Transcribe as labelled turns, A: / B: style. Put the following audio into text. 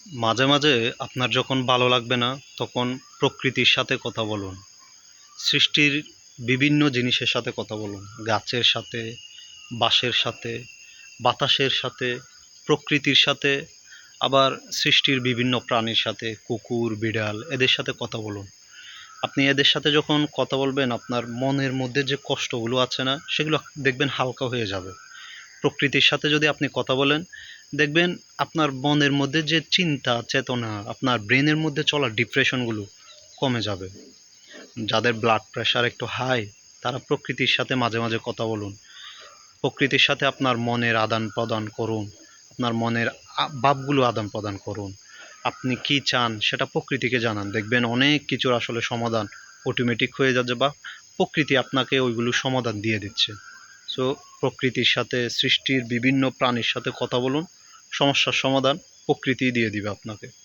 A: মাঝে মাঝে আপনার যখন ভালো লাগবে না তখন প্রকৃতির সাথে কথা বলুন। সৃষ্টির বিভিন্ন জিনিসের সাথে কথা বলুন। গাছের সাথে, বাঁশের সাথে, বাতাসের সাথে, প্রকৃতির সাথে, আবার সৃষ্টির বিভিন্ন প্রাণীর সাথে, কুকুর, বিড়াল এদের সাথে কথা বলুন। আপনি এদের সাথে যখন কথা বলবেন আপনার মনের মধ্যে যে কষ্টগুলো আছে না সেগুলো দেখবেন হালকা হয়ে যাবে। প্রকৃতির সাথে যদি আপনি কথা বলেন দেখবেন আপনার মনের মধ্যে যে চিন্তা চেতনা আপনার ব্রেনের মধ্যে চলা ডিপ্রেশনগুলো কমে যাবে। যাদের ব্লাড প্রেশার একটু হাই তারা প্রকৃতির সাথে মাঝে মাঝে কথা বলুন। প্রকৃতির সাথে আপনার মনের আদান প্রদান করুন। আপনার মনের ভাবগুলো আদান প্রদান করুন। আপনি কি চান সেটা প্রকৃতিকে জানান, দেখবেন অনেক কিছুর আসলে সমাধান অটোমেটিক হয়ে যাচ্ছে বা প্রকৃতি আপনাকে ওইগুলো সমাধান দিয়ে দিচ্ছে। সো প্রকৃতির সাথে, সৃষ্টির বিভিন্ন প্রাণীর সাথে কথা বলুন, সমস্যার সমাধান প্রকৃতিই দিয়ে দিবে আপনাকে।